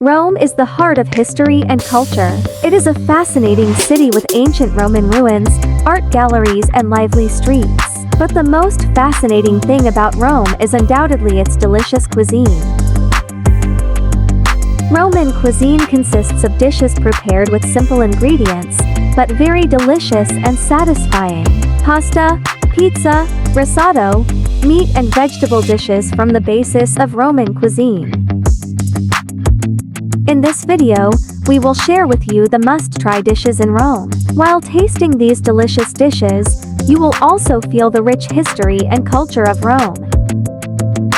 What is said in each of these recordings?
Rome is the heart of history and culture. It is a fascinating city with ancient Roman ruins, art galleries and lively streets. But the most fascinating thing about Rome is undoubtedly its delicious cuisine. Roman cuisine consists of dishes prepared with simple ingredients, but very delicious and satisfying. Pasta, pizza, risotto, meat and vegetable dishes form the basis of Roman cuisine. In this video, we will share with you the must-try dishes in Rome. While tasting these delicious dishes, you will also feel the rich history and culture of Rome.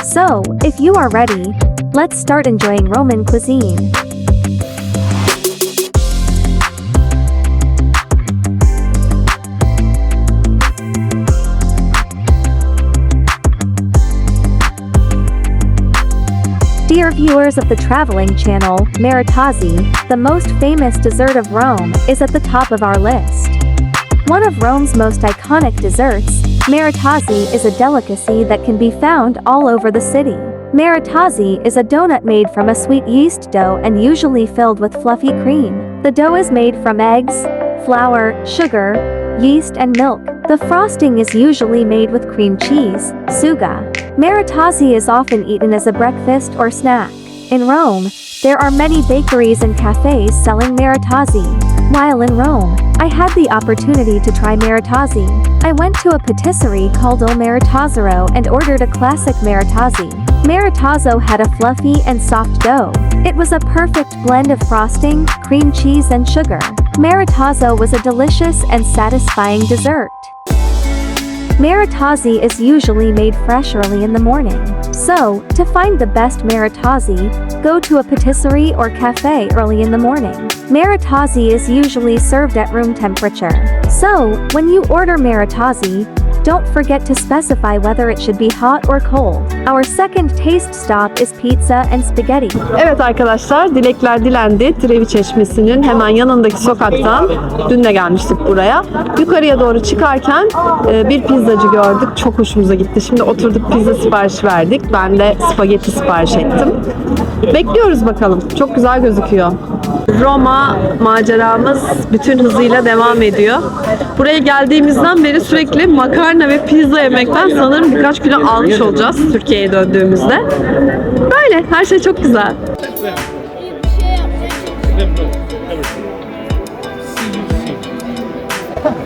So, if you are ready, let's start enjoying Roman cuisine. Dear viewers of the traveling channel, Merasi, the most famous dessert of Rome, is at the top of our list. One of Rome's most iconic desserts, Merasi is a delicacy that can be found all over the city. Merasi is a donut made from a sweet yeast dough and usually filled with fluffy cream. The dough is made from eggs, flour, sugar, yeast and milk. The frosting is usually made with cream cheese, suga. Merasi is often eaten as a breakfast or snack. In Rome, there are many bakeries and cafes selling Merasi. While in Rome, I had the opportunity to try Merasi. I went to a patisserie called Il Maritazzaro and ordered a classic Merasi. Maritazzo had a fluffy and soft dough. It was a perfect blend of frosting, cream cheese and sugar. Maritazzo was a delicious and satisfying dessert. Merasi is usually made fresh early in the morning. So, to find the best Merasi, go to a patisserie or cafe early in the morning. Merasi is usually served at room temperature. So, when you order Merasi, don't forget to specify whether it should be hot or cold. Our second taste stop is pizza and spaghetti. Evet arkadaşlar, dilekler dilendi. Trevi Çeşmesi'nin hemen yanındaki sokaktan dün de gelmiştik buraya. Yukarıya doğru çıkarken bir pizzacı gördük. Çok hoşumuza gitti. Şimdi oturduk pizza siparişi verdik. Ben de spagetti sipariş ettim. Bekliyoruz bakalım. Çok güzel gözüküyor. Roma maceramız bütün hızıyla devam ediyor. Buraya geldiğimizden beri sürekli makarna ve pizza yemekten sanırım birkaç kilo almış olacağız Türkiye'ye döndüğümüzde. Böyle, her şey çok güzel.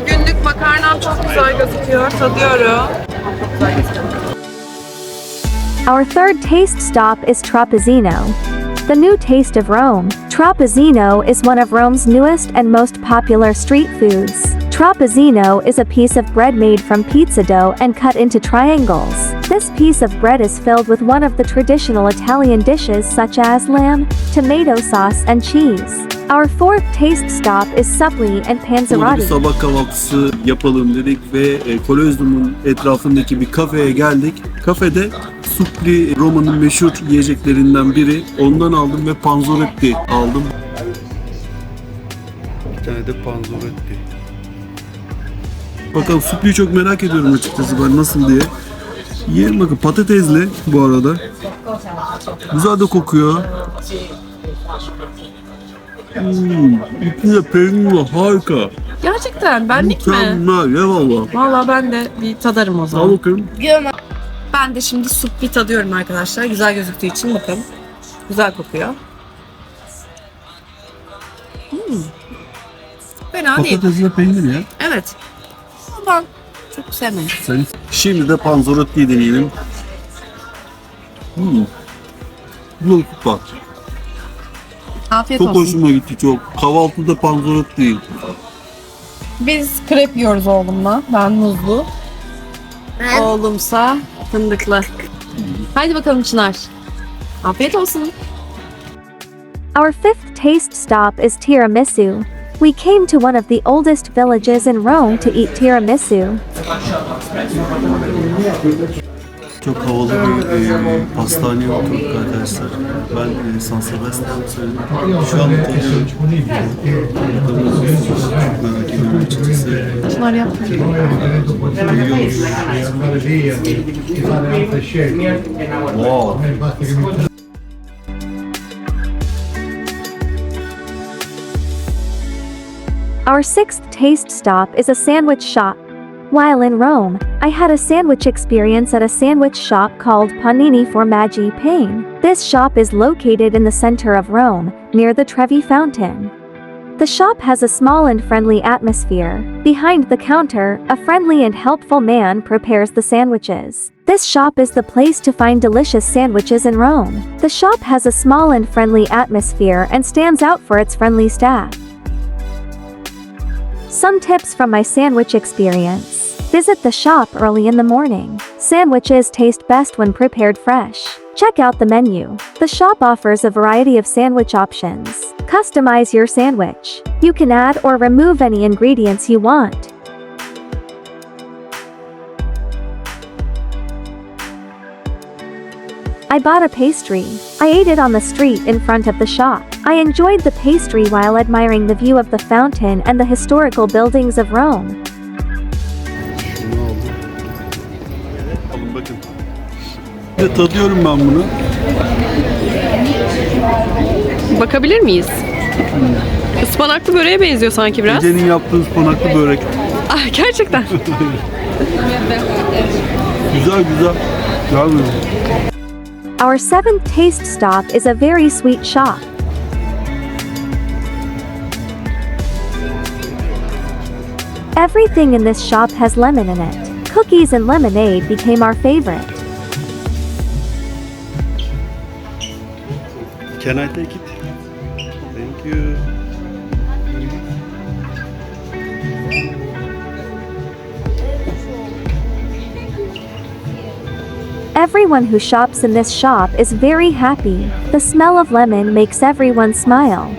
Günlük makarnam çok güzel gözüküyor, tadıyorum. Our third taste stop is Trapino. The new taste of Rome. Trapino is one of Rome's newest and most popular street foods. Trapino is a piece of bread made from pizza dough and cut into triangles. This piece of bread is filled with one of the traditional Italian dishes such as lamb, tomato sauce and cheese. Our fourth taste stop is suppli and panzerotti. Bir sabah kahvaltısı yapalım dedik ve Kolezyum'un etrafındaki bir kafeye geldik. Kafede suppli Roma'nın meşhur yiyeceklerinden biri. Ondan aldım ve panzerotti aldım. Bir tane de panzerotti. Bakalım suppliyi çok merak ediyorum açıkçası ben nasıl diye. Yiyelim bakın, patatesli bu arada. Güzel de kokuyor. İçinde peynir var, harika. Gerçekten benlik mi? Mükemmel, eyvallah. Valla ben de bir tadarım o zaman. Al bakayım. Ben de şimdi suppli tadıyorum arkadaşlar. Güzel gözüktüğü için bakın. Güzel kokuyor. Fena değil. Patatesle peynir ya. Evet. Ama çok sevmedim. Şimdi de panzerotti deneyelim. Bu süper. Afiyet Çok olsun. hoşuma gitti çok. Kahvaltıda panzerotti değil. Biz krep yiyoruz oğlumla. Ben muzlu. Oğlumsa fındıklı. Haydi bakalım Çınar. Afiyet olsun. Our fifth taste stop is tiramisu. We came to one of the oldest villages in Rome to eat tiramisu. Çok havalı bir pastaneye oturduk arkadaşlar. Ben San Sebastian'ı söyledim. Şu an tadıyorum. Çok merak ediyorum açıkçası. Çınar yaptı. Wow. Our sixth taste stop is a sandwich shop. While in Rome, I had a sandwich experience at a sandwich shop called Panini Formaggi Pane. This shop is located in the center of Rome, near the Trevi Fountain. The shop has a small and friendly atmosphere. Behind the counter, a friendly and helpful man prepares the sandwiches. This shop is the place to find delicious sandwiches in Rome. The shop has a small and friendly atmosphere and stands out for its friendly staff. Some tips from my sandwich experience. Visit the shop early in the morning. Sandwiches taste best when prepared fresh. Check out the menu. The shop offers a variety of sandwich options. Customize your sandwich. You can add or remove any ingredients you want. I bought a pastry. I ate it on the street in front of the shop. I enjoyed the pastry while admiring the view of the fountain and the historical buildings of Rome. Şunu aldım. Alın bakın. Ve tadıyorum ben bunu. Bakabilir miyiz? Ispanaklı böreğe benziyor sanki biraz. Ece'nin yaptığı ıspanaklı börek. Ah, gerçekten. Güzel güzel. Güzel. Our seventh taste stop is a very sweet shop. Everything in this shop has lemon in it. Cookies and lemonade became our favorite. Can I take it? Thank you. Everyone who shops in this shop is very happy. The smell of lemon makes everyone smile.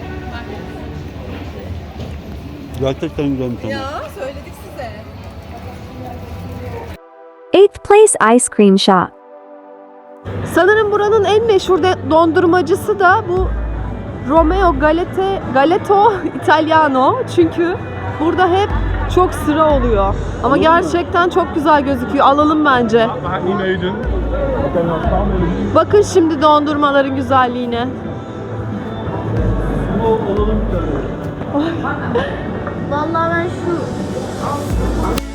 Gerçekten güzelmiş ama. Söyledik size. Eighth place ice cream shop. Sanırım buranın en meşhur dondurmacısı da bu Galeto Italiano. Çünkü burada hep çok sıra oluyor. Ama gerçekten çok güzel gözüküyor. Alalım bence. Bakın şimdi dondurmaların güzelliğine. Vallahi ben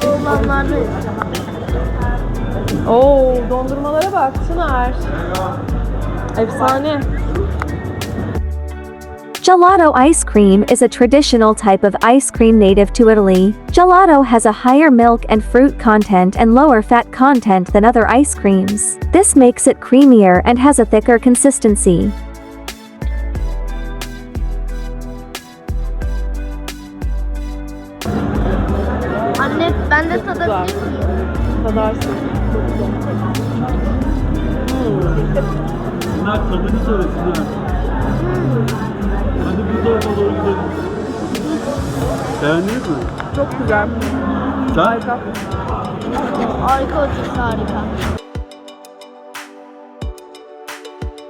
şu olanları Oo, dondurmalara bak Çınar. Efsane. Gelato ice cream is a traditional type of ice cream native to Italy. Gelato has a higher milk and fruit content and lower fat content than other ice creams. This makes it creamier and has a thicker consistency. anne ben de tadabilir miyim? Tadarsın. Çınar tadını söyle Çınar. Hadi bu tarafa doğru gidelim. Beğendiniz mi? Çok güzel. Sen? Harika. Harika olacak, harika.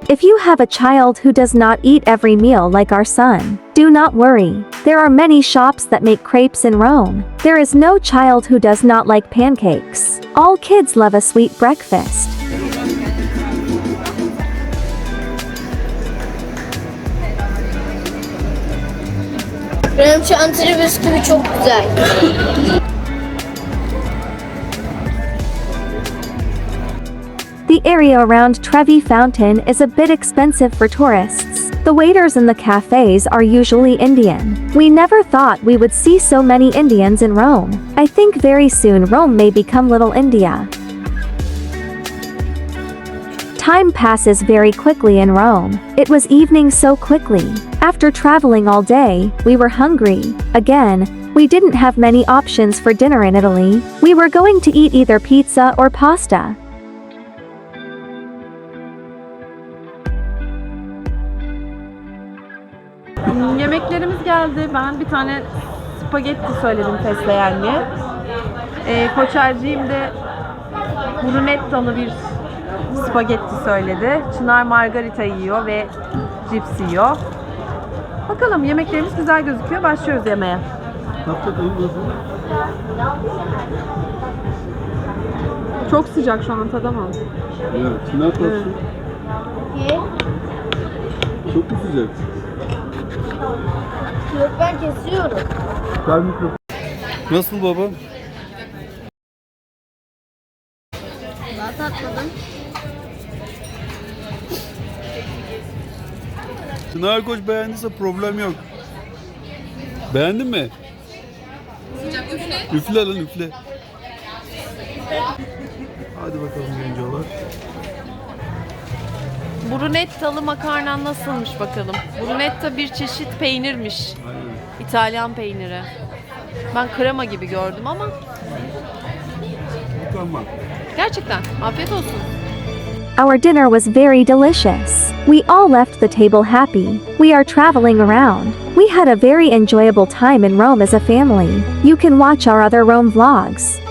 If you have a child who does not eat every meal like our son, do not worry. There are many shops that make crepes in Rome. There is no child who does not like pancakes. All kids love a sweet breakfast. Benim şu antri bisküvi çok güzel. The area around Trevi Fountain is a bit expensive for tourists. The waiters in the cafes are usually Indian. We never thought we would see so many Indians in Rome. I think very soon Rome may become Little India. Time passes very quickly in Rome. It was evening so quickly. After traveling all day, we were hungry. Again, we didn't have many options for dinner in Italy. We were going to eat either pizza or pasta. Yemeklerimiz geldi. Ben bir tane spagetti söyledim fesleğenli. Koçerciğim de brunettalı bir spagetti söyledi. Çınar margarita yiyor ve cips yiyor. Bakalım, yemeklerimiz güzel gözüküyor. Başlıyoruz yemeğe. Çok sıcak, şu an tadamam. Evet, Çınar tatsın. Ye. Çok mu sıcak? Yok, ben kesiyorum. Nasıl baba? Daha tatmadım. Narkoç beğendiyse problem yok. Beğendin mi? Üfle lan üfle. Hadi bakalım gencolar. Brunettalı makarnan nasılmış bakalım. Brunetta bir çeşit peynirmiş. Aynen. İtalyan peyniri. Ben krema gibi gördüm ama Tamam. gerçekten afiyet olsun. Our dinner was very delicious. We all left the table happy. We are traveling around. We had a very enjoyable time in Rome as a family. You can watch our other Rome vlogs.